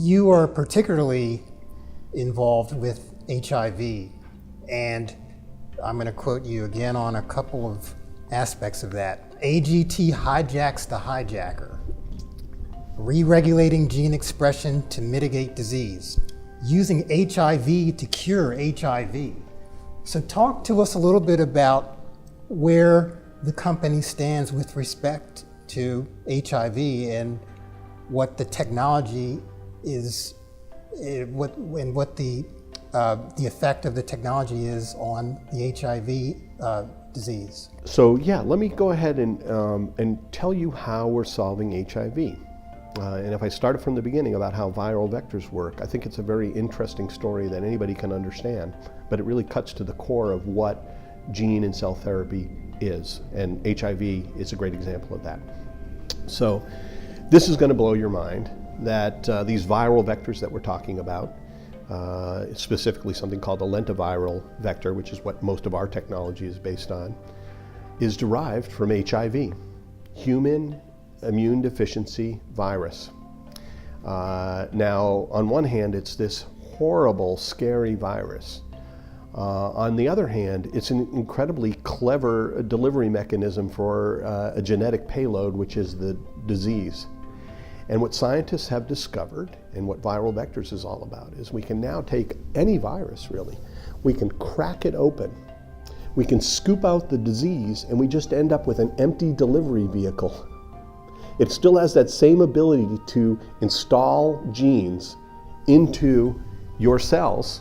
You are particularly involved with HIV, and I'm going to quote you again on a couple of aspects of that. AGT hijacks the hijacker, re-regulating gene expression to mitigate disease, using HIV to cure HIV. So talk to us a little bit about where the company stands with respect to HIV and what the technology is, and what the effect of the technology is on the HIV disease. So yeah, let me go ahead and tell you how we're solving HIV. And if I started from the beginning about how viral vectors work, I think it's a very interesting story that anybody can understand, but it really cuts to the core of what gene and cell therapy is, and HIV is a great example of that. So this is going to blow your mind that these viral vectors that we're talking about, specifically something called a lentiviral vector, which is what most of our technology is based on, is derived from HIV, human immune deficiency virus. Now, on one hand, it's this horrible, scary virus. On the other hand, it's an incredibly clever delivery mechanism for a genetic payload, which is the disease. And what scientists have discovered, and what viral vectors is all about, is we can now take any virus, really, we can crack it open, we can scoop out the disease, and we just end up with an empty delivery vehicle. It still has that same ability to install genes into your cells,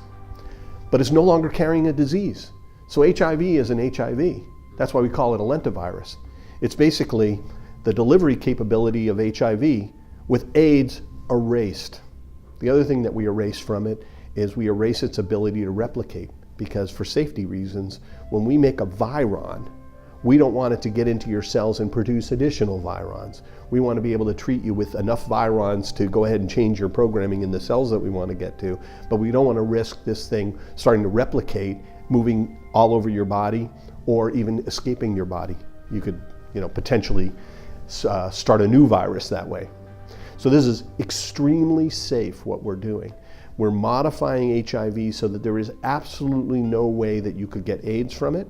but it's no longer carrying a disease. So HIV is an HIV. That's why we call it a lentivirus. It's basically the delivery capability of HIV with AIDS erased. The other thing that we erase from it is we erase its ability to replicate, because for safety reasons, when we make a viron, we don't want it to get into your cells and produce additional virons. We want to be able to treat you with enough virons to go ahead and change your programming in the cells that we want to get to, but we don't want to risk this thing starting to replicate, moving all over your body, or even escaping your body. You could, potentially start a new virus that way. So this is extremely safe, what we're doing. We're modifying HIV so that there is absolutely no way that you could get AIDS from it,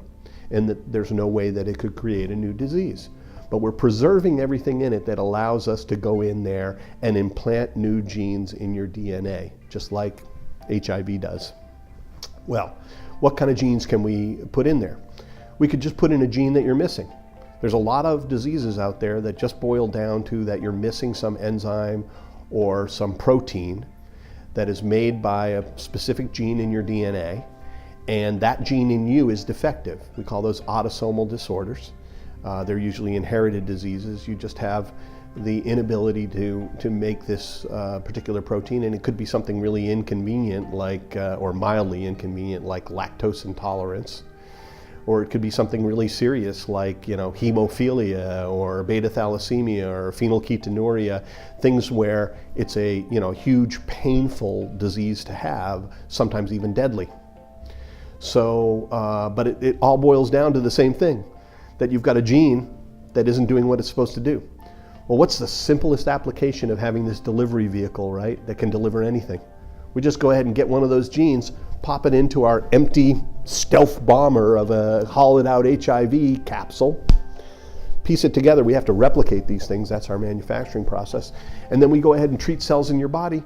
and that there's no way that it could create a new disease. But we're preserving everything in it that allows us to go in there and implant new genes in your DNA, just like HIV does. Well, what kind of genes can we put in there? We could just put in a gene that you're missing. There's a lot of diseases out there that just boil down to that you're missing some enzyme or some protein that is made by a specific gene in your DNA, and that gene in you is defective. We call those autosomal disorders. They're usually inherited diseases. You just have the inability to make this particular protein, and it could be something really inconvenient, like or mildly inconvenient, like lactose intolerance, or it could be something really serious like hemophilia or beta thalassemia or phenylketonuria, things where it's a huge painful disease to have, sometimes even deadly. So, but it all boils down to the same thing, that you've got a gene that isn't doing what it's supposed to do. Well, what's the simplest application of having this delivery vehicle, right, that can deliver anything? We just go ahead and get one of those genes, pop it into our empty stealth bomber of a hollowed out HIV capsule, piece it together. We have to replicate these things. That's our manufacturing process. And then we go ahead and treat cells in your body.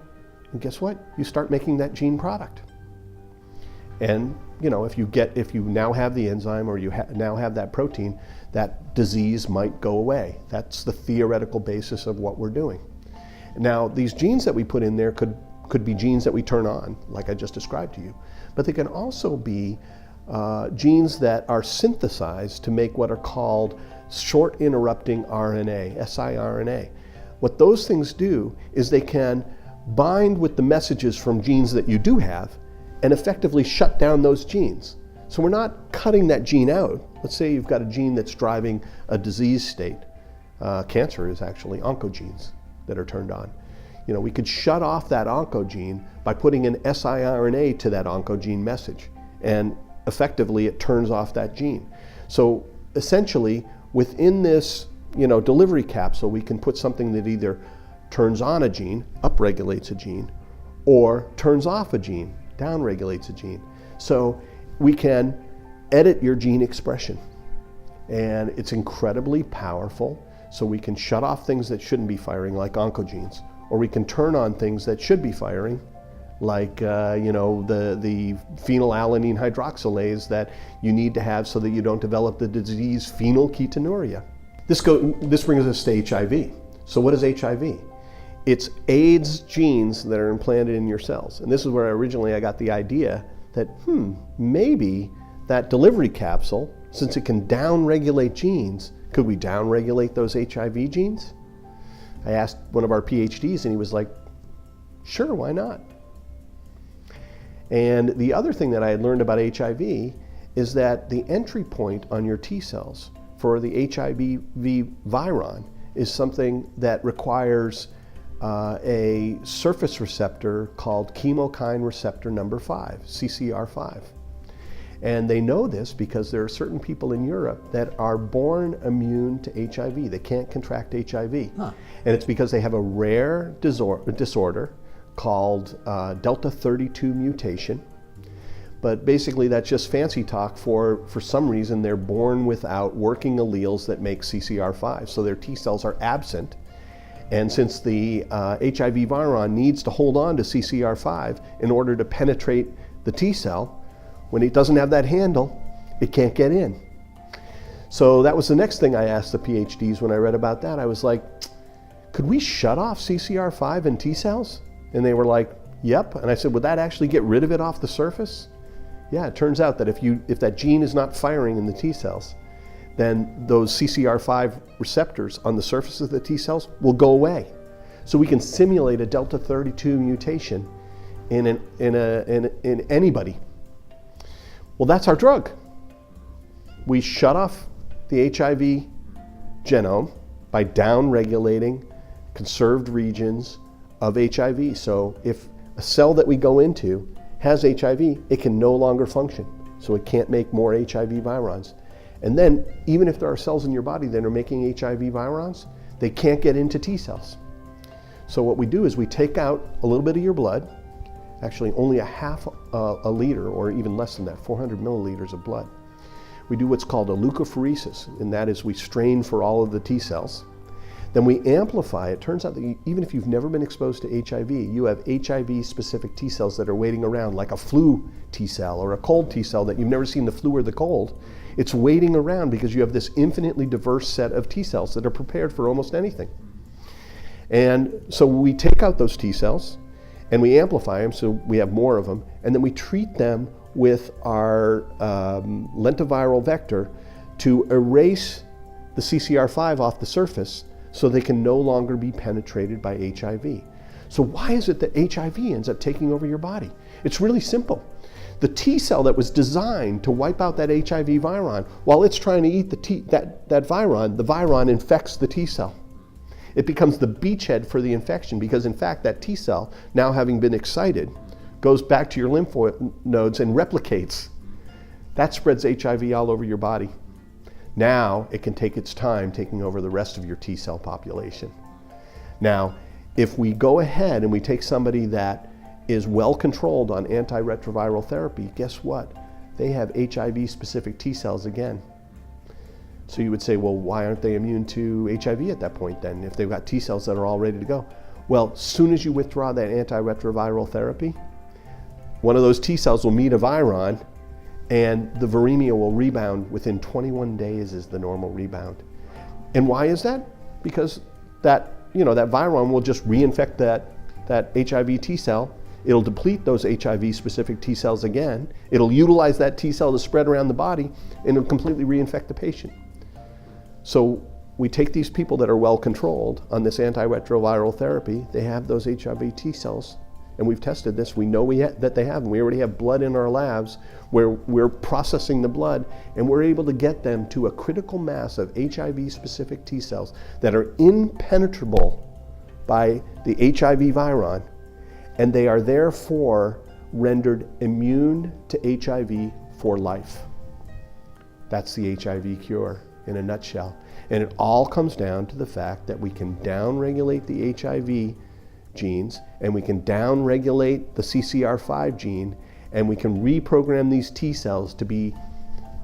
And guess what? You start making that gene product. And if you now have the enzyme, or you now have that protein, that disease might go away. That's the theoretical basis of what we're doing. Now, these genes that we put in there could be genes that we turn on, like I just described to you, but they can also be genes that are synthesized to make what are called short interrupting RNA, siRNA. What those things do is they can bind with the messages from genes that you do have and effectively shut down those genes. So we're not cutting that gene out. Let's say you've got a gene that's driving a disease state. Cancer is actually oncogenes that are turned on. We could shut off that oncogene by putting an siRNA to that oncogene message, and effectively it turns off that gene. So essentially, within this delivery capsule, we can put something that either turns on a gene, upregulates a gene, or turns off a gene, downregulates a gene. So we can edit your gene expression, and it's incredibly powerful. So we can shut off things that shouldn't be firing, like oncogenes, or we can turn on things that should be firing, like the phenylalanine hydroxylase that you need to have so that you don't develop the disease phenylketonuria. This brings us to HIV. So what is HIV? It's AIDS genes that are implanted in your cells. And this is where originally I got the idea that, maybe that delivery capsule, since it can downregulate genes, could we downregulate those HIV genes? I asked one of our PhDs and he was like, sure, why not? And the other thing that I had learned about HIV is that the entry point on your T cells for the HIV viron is something that requires a surface receptor called chemokine receptor number 5, CCR5. And they know this because there are certain people in Europe that are born immune to HIV. They can't contract HIV. Huh. And it's because they have a rare disorder called delta 32 mutation. But basically that's just fancy talk for some reason they're born without working alleles that make CCR5. So their T cells are absent. And since the HIV viron needs to hold on to CCR5 in order to penetrate the T cell, when it doesn't have that handle, it can't get in. So that was the next thing I asked the PhDs when I read about that. I was like, could we shut off CCR5 in T cells? And they were like, yep. And I said, would that actually get rid of it off the surface? Yeah, it turns out that if that gene is not firing in the T cells, then those CCR5 receptors on the surface of the T cells will go away. So we can simulate a delta 32 mutation in anybody. Well, that's our drug. We shut off the HIV genome by downregulating conserved regions of HIV. So if a cell that we go into has HIV, it can no longer function. So it can't make more HIV virons. And then, even if there are cells in your body that are making HIV virons, they can't get into T cells. So what we do is we take out a little bit of your blood, actually only a half a liter, or even less than that, 400 milliliters of blood. We do what's called a leukapheresis, and that is we strain for all of the T cells. Then we amplify. It turns out that even if you've never been exposed to HIV, you have HIV-specific T cells that are waiting around, like a flu T cell or a cold T cell that you've never seen the flu or the cold. It's waiting around because you have this infinitely diverse set of T cells that are prepared for almost anything. And so we take out those T cells and we amplify them so we have more of them, and then we treat them with our lentiviral vector to erase the CCR5 off the surface so they can no longer be penetrated by HIV. So why is it that HIV ends up taking over your body? It's really simple. The T cell that was designed to wipe out that HIV viron, while it's trying to eat that viron, the viron infects the T cell. It becomes the beachhead for the infection because, in fact, that T cell, now having been excited, goes back to your lymph nodes and replicates. That spreads HIV all over your body. Now it can take its time taking over the rest of your T cell population. Now, if we go ahead and we take somebody that is well controlled on antiretroviral therapy, guess what? They have HIV-specific T cells again. So you would say, well, why aren't they immune to HIV at that point then, if they've got T cells that are all ready to go? Well, as soon as you withdraw that antiretroviral therapy, one of those T cells will meet a viron, and the viremia will rebound within 21 days is the normal rebound. And why is that? Because that viron will just reinfect that HIV T cell. It'll deplete those HIV-specific T cells again. It'll utilize that T cell to spread around the body, and it'll completely reinfect the patient. So we take these people that are well controlled on this antiretroviral therapy. They have those HIV T cells, and we've tested this. We know that they have them. We already have blood in our labs where we're processing the blood, and we're able to get them to a critical mass of HIV-specific T cells that are impenetrable by the HIV viron, and they are therefore rendered immune to HIV for life. That's the HIV cure in a nutshell. And it all comes down to the fact that we can downregulate the HIV genes, and we can down-regulate the CCR5 gene, and we can reprogram these T cells to be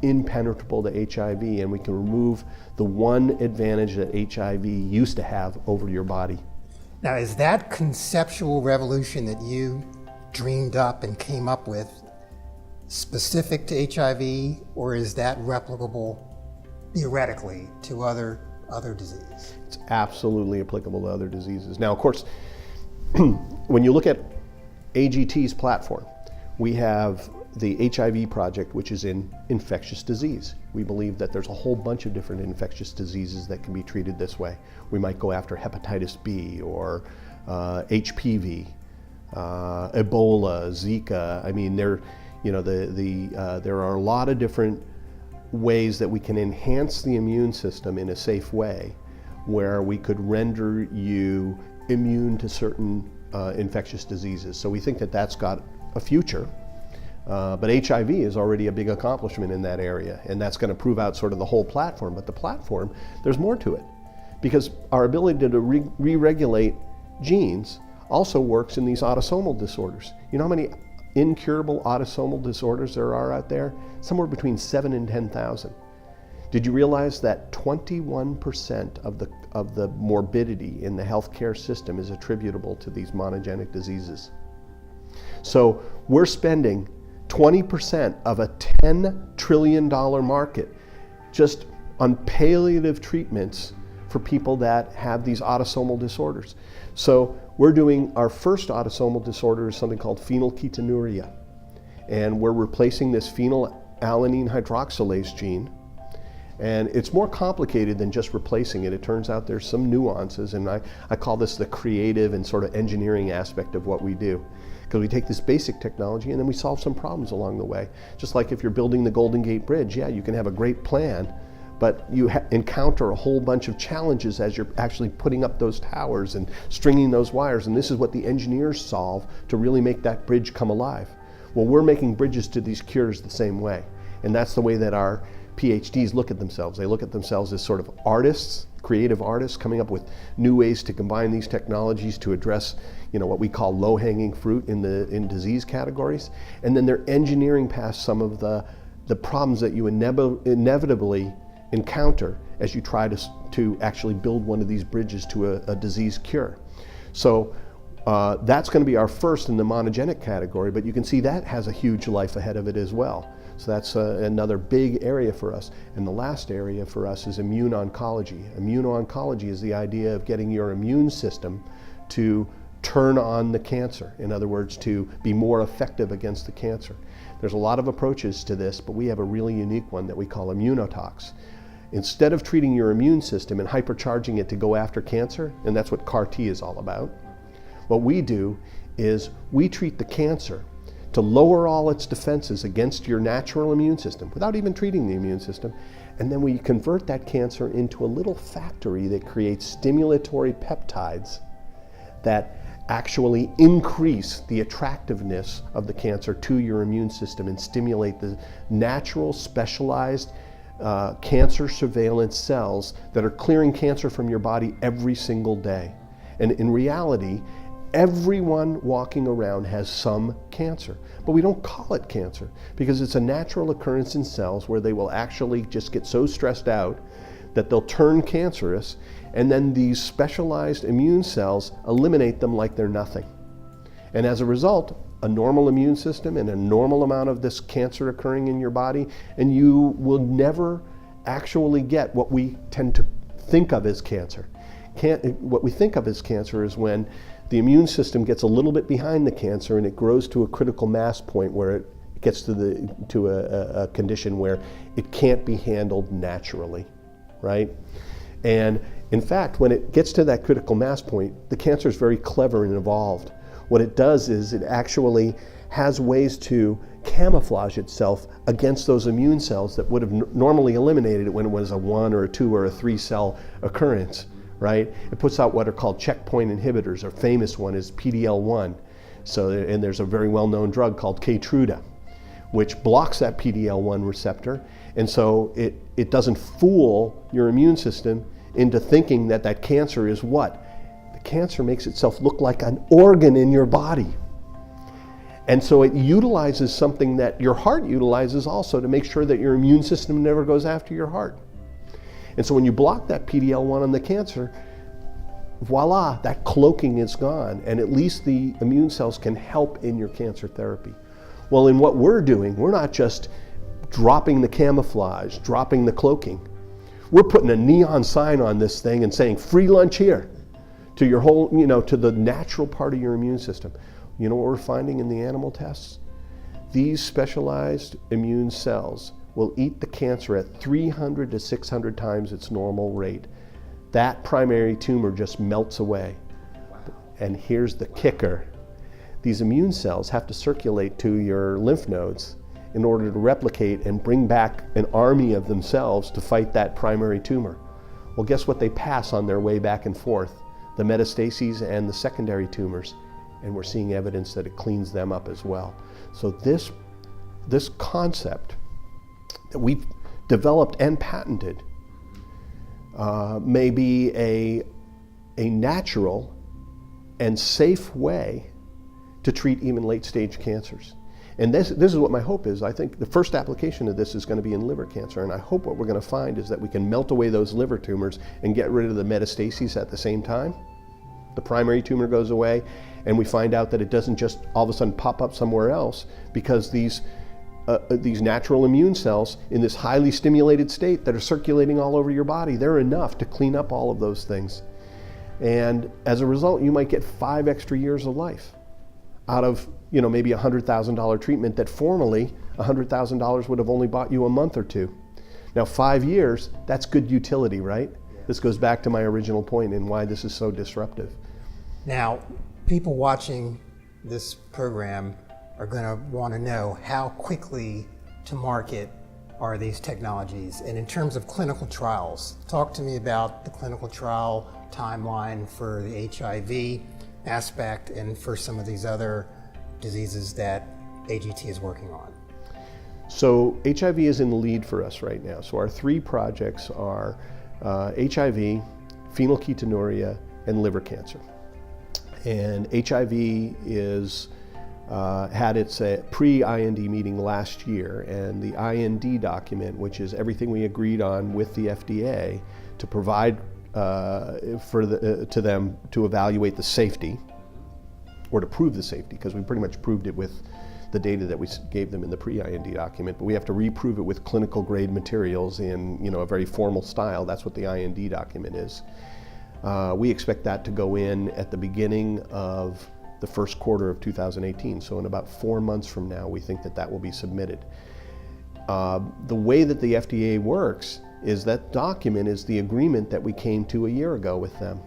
impenetrable to HIV, and we can remove the one advantage that HIV used to have over your body. Now, is that conceptual revolution that you dreamed up and came up with specific to HIV, or is that replicable theoretically to other diseases? It's absolutely applicable to other diseases. Now, of course, when you look at AGT's platform, we have the HIV project, which is in infectious disease. We believe that there's a whole bunch of different infectious diseases that can be treated this way. We might go after hepatitis B or HPV, Ebola, Zika. I mean, there are a lot of different ways that we can enhance the immune system in a safe way, where we could render you immune to certain infectious diseases. So we think that that's got a future. But HIV is already a big accomplishment in that area, and that's going to prove out sort of the whole platform. But the platform, there's more to it, because our ability to re-regulate genes also works in these autosomal disorders. You know how many incurable autosomal disorders there are out there? Somewhere between 7,000 and 10,000. Did you realize that 21% of the morbidity in the healthcare system is attributable to these monogenic diseases? So we're spending 20% of a $10 trillion market just on palliative treatments for people that have these autosomal disorders. So we're doing our first autosomal disorder is something called phenylketonuria. And we're replacing this phenylalanine hydroxylase gene. And it's more complicated than just replacing it. It turns out there's some nuances, and I call this the creative and sort of engineering aspect of what we do. Because we take this basic technology and then we solve some problems along the way. Just like if you're building the Golden Gate Bridge, yeah, you can have a great plan, but you encounter a whole bunch of challenges as you're actually putting up those towers and stringing those wires, and this is what the engineers solve to really make that bridge come alive. Well, we're making bridges to these cures the same way, and that's the way that our PhDs look at themselves. They look at themselves as sort of artists, creative artists, coming up with new ways to combine these technologies to address, what we call low-hanging fruit in disease categories, and then they're engineering past some of the problems that you inevitably encounter as you try to actually build one of these bridges to a disease cure. So that's going to be our first in the monogenic category, but you can see that has a huge life ahead of it as well. So that's another big area for us. And the last area for us is immune oncology. Immuno-oncology is the idea of getting your immune system to turn on the cancer. In other words, to be more effective against the cancer. There's a lot of approaches to this, but we have a really unique one that we call immunotox. Instead of treating your immune system and hypercharging it to go after cancer, and that's what CAR T is all about, what we do is we treat the cancer to lower all its defenses against your natural immune system without even treating the immune system, and then we convert that cancer into a little factory that creates stimulatory peptides that actually increase the attractiveness of the cancer to your immune system and stimulate the natural specialized cancer surveillance cells that are clearing cancer from your body every single day. And in reality, everyone walking around has some cancer, but we don't call it cancer because it's a natural occurrence in cells where they will actually just get so stressed out that they'll turn cancerous, and then these specialized immune cells eliminate them like they're nothing. And as a result, a normal immune system and a normal amount of this cancer occurring in your body, and you will never actually get what we tend to think of as cancer. What we think of as cancer is when the immune system gets a little bit behind the cancer and it grows to a critical mass point where it gets to a condition where it can't be handled naturally, right? And in fact, when it gets to that critical mass point, the cancer is very clever and evolved. What it does is it actually has ways to camouflage itself against those immune cells that would have normally eliminated it when it was a 1 or a 2 or a 3 cell occurrence, right? It puts out what are called checkpoint inhibitors. A famous one is PD-L1. And there's a very well-known drug called Keytruda, which blocks that PD-L1 receptor. And so it doesn't fool your immune system into thinking that cancer is what? The cancer makes itself look like an organ in your body. And so it utilizes something that your heart utilizes also to make sure that your immune system never goes after your heart. And so when you block that PD-L1 on the cancer, voila, that cloaking is gone, and at least the immune cells can help in your cancer therapy. Well, in what we're doing, we're not just dropping the camouflage, dropping the cloaking. We're putting a neon sign on this thing and saying, free lunch here, to your whole, to the natural part of your immune system. You know what we're finding in the animal tests? These specialized immune cells will eat the cancer at 300 to 600 times its normal rate. That primary tumor just melts away. And here's the kicker. These immune cells have to circulate to your lymph nodes in order to replicate and bring back an army of themselves to fight that primary tumor. Well, guess what they pass on their way back and forth? The metastases and the secondary tumors. And we're seeing evidence that it cleans them up as well. So this concept that we've developed and patented may be a natural and safe way to treat even late-stage cancers. And this is what my hope is. I think the first application of this is going to be in liver cancer, and I hope what we're going to find is that we can melt away those liver tumors and get rid of the metastases at the same time. The primary tumor goes away, and we find out that it doesn't just all of a sudden pop up somewhere else, because these natural immune cells in this highly stimulated state that are circulating all over your body, they're enough to clean up all of those things. And as a result, you might get 5 extra years of life out of maybe a $100,000 treatment that formerly $100,000 would have only bought you a month or two. Now 5 years, that's good utility, right? This goes back to my original point and why this is so disruptive. Now, people watching this program are going to want to know how quickly to market are these technologies. And in terms of clinical trials, talk to me about the clinical trial timeline for the HIV aspect and for some of these other diseases that AGT is working on. So HIV is in the lead for us right now. So our 3 projects are HIV, phenylketonuria, and liver cancer. And HIV is had its pre-IND meeting last year, and the IND document, which is everything we agreed on with the FDA to provide to them to evaluate the safety, or to prove the safety, because we pretty much proved it with the data that we gave them in the pre-IND document, but we have to reprove it with clinical grade materials in a very formal style. That's what the IND document is. We expect that to go in at the beginning of the first quarter of 2018. So in about 4 months from now, we think that will be submitted. The way that the FDA works is that document is the agreement that we came to a year ago with them.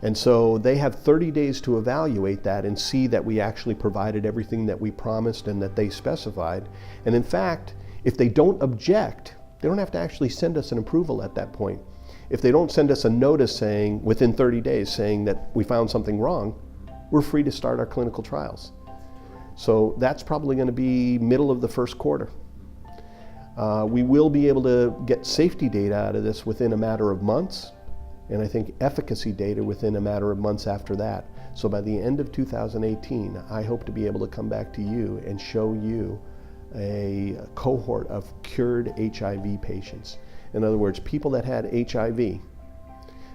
And so they have 30 days to evaluate that and see that we actually provided everything that we promised and that they specified. And in fact, if they don't object, they don't have to actually send us an approval at that point. If they don't send us a notice saying, within 30 days, saying that we found something wrong, we're free to start our clinical trials. So that's probably going to be middle of the first quarter. We will be able to get safety data out of this within a matter of months, and I think efficacy data within a matter of months after that. So by the end of 2018, I hope to be able to come back to you and show you a cohort of cured HIV patients. In other words, people that had HIV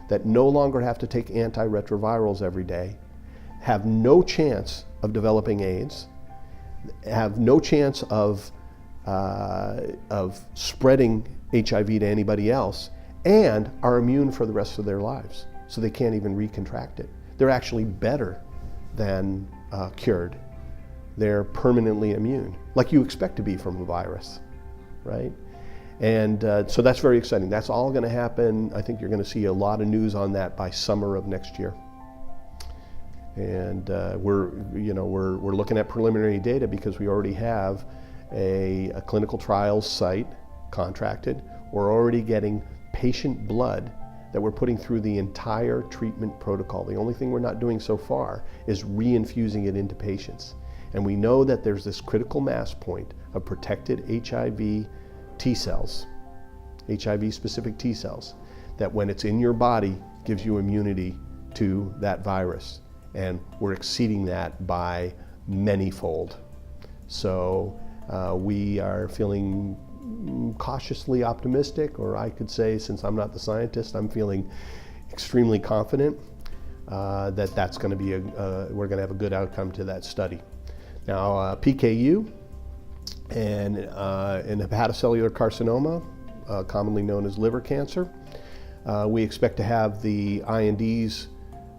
that no longer have to take antiretrovirals every day, have no chance of developing AIDS, have no chance of spreading HIV to anybody else, and are immune for the rest of their lives. So they can't even recontract it. They're actually better than cured. They're permanently immune, like you expect to be from a virus, right? And so that's very exciting. That's all going to happen. I think you're going to see a lot of news on that by summer of next year. And we're looking at preliminary data because we already have a clinical trials site contracted. We're already getting patient blood that we're putting through the entire treatment protocol. The only thing we're not doing so far is reinfusing it into patients. And we know that there's this critical mass point of protected HIV T cells, HIV specific T cells, that when it's in your body gives you immunity to that virus, and we're exceeding that by manyfold. So we are feeling cautiously optimistic, or I could say, since I'm not the scientist, I'm feeling extremely confident that that's going to be we're going to have a good outcome to that study. Now, PKU and in hepatocellular carcinoma, commonly known as liver cancer, we expect to have the INDs,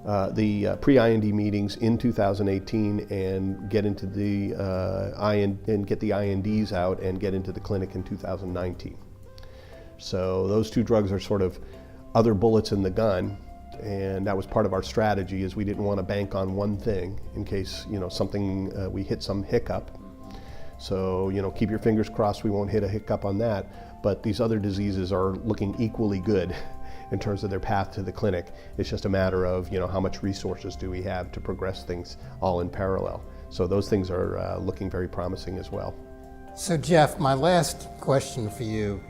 the pre-IND meetings in 2018 and get into the get the INDs out and get into the clinic in 2019. So those two drugs are sort of other bullets in the gun, and that was part of our strategy, is we didn't want to bank on one thing in case something we hit some hiccup. So keep your fingers crossed we won't hit a hiccup on that. But these other diseases are looking equally good in terms of their path to the clinic. It's just a matter of how much resources do we have to progress things all in parallel. So those things are looking very promising as well. So Jeff, my last question for you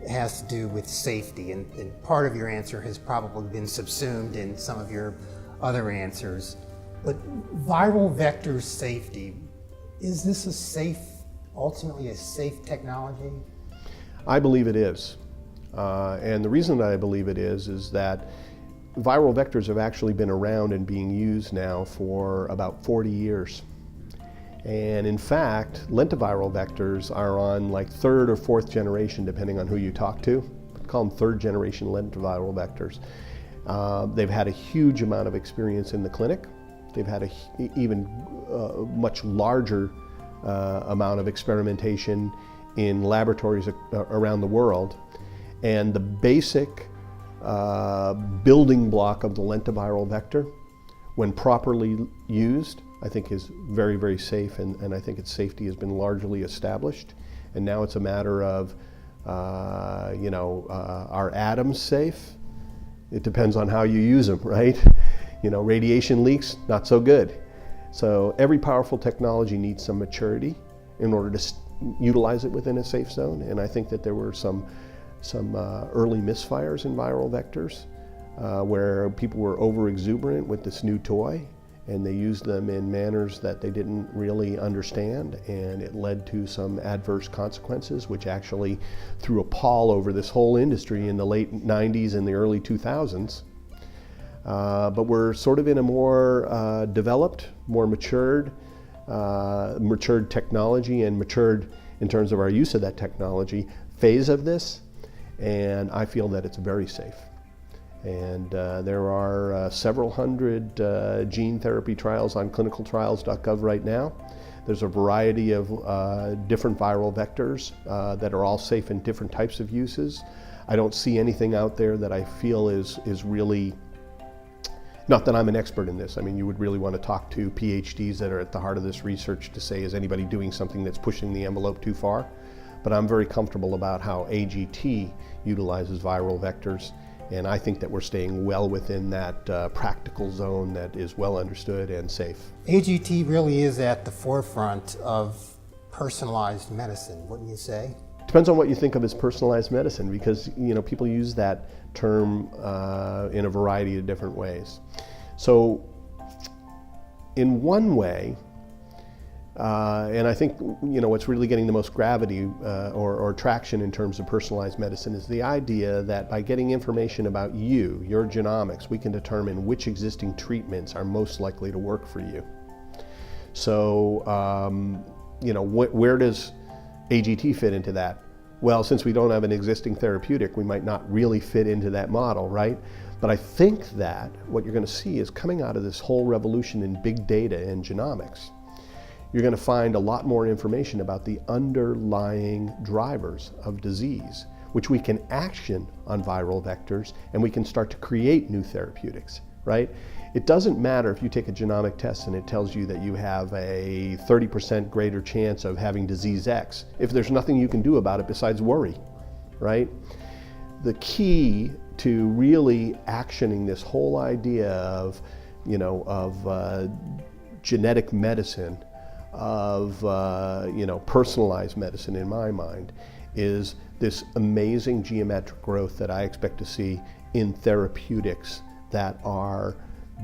has to do with safety, and part of your answer has probably been subsumed in some of your other answers. But viral vector safety, is this ultimately a safe technology? I believe it is. And the reason that I believe it is that viral vectors have actually been around and being used now for about 40 years. And in fact, lentiviral vectors are on like third or fourth generation, depending on who you talk to. I call them third generation lentiviral vectors. They've had a huge amount of experience in the clinic. They've had a even much larger amount of experimentation in laboratories around the world. And the basic building block of the lentiviral vector, when properly used, I think is very, very safe, and I think its safety has been largely established. And now it's a matter of, are atoms safe? It depends on how you use them, right? Radiation leaks, not so good. So every powerful technology needs some maturity in order to utilize it within a safe zone. And I think that there were some early misfires in viral vectors where people were over exuberant with this new toy, and they used them in manners that they didn't really understand, and it led to some adverse consequences, which actually threw a pall over this whole industry in the late 90s and the early 2000s. But we're sort of in a more developed, more matured technology, and matured in terms of our use of that technology phase of this, and I feel that it's very safe. And there are several hundred gene therapy trials on clinicaltrials.gov right now. There's a variety of different viral vectors that are all safe in different types of uses. I don't see anything out there that I feel is really, not that I'm an expert in this. I mean, you would really want to talk to PhDs that are at the heart of this research to say, is anybody doing something that's pushing the envelope too far? But I'm very comfortable about how AGT utilizes viral vectors. And I think that we're staying well within that practical zone that is well understood and safe. AGT really is at the forefront of personalized medicine, wouldn't you say? Depends on what you think of as personalized medicine, because people use that term in a variety of different ways. So in one way, and I think what's really getting the most gravity or traction in terms of personalized medicine is the idea that by getting information about your genomics, we can determine which existing treatments are most likely to work for you. So, where does AGT fit into that? Well, since we don't have an existing therapeutic, we might not really fit into that model, right? But I think that what you're going to see is coming out of this whole revolution in big data and genomics, you're going to find a lot more information about the underlying drivers of disease, which we can action on viral vectors, and we can start to create new therapeutics, right? It doesn't matter if you take a genomic test and it tells you that you have a 30% greater chance of having disease X, if there's nothing you can do about it besides worry, right? The key to really actioning this whole idea of, genetic medicine, of personalized medicine in my mind, is this amazing geometric growth that I expect to see in therapeutics that are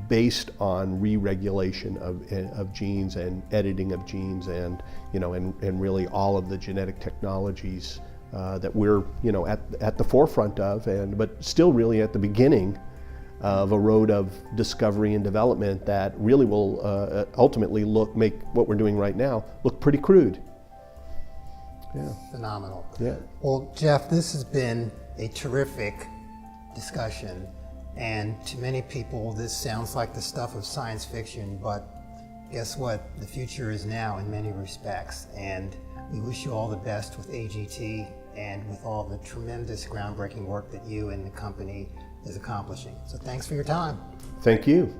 based on re-regulation of genes and editing of genes, and and really all of the genetic technologies that we're at the forefront of, but still really at the beginning of a road of discovery and development that really will ultimately make what we're doing right now look pretty crude. Yeah. Phenomenal. Yeah. Well, Jeff, this has been a terrific discussion, and to many people this sounds like the stuff of science fiction, but guess what? The future is now in many respects, and we wish you all the best with AGT and with all the tremendous groundbreaking work that you and the company is accomplishing. So thanks for your time. Thank you.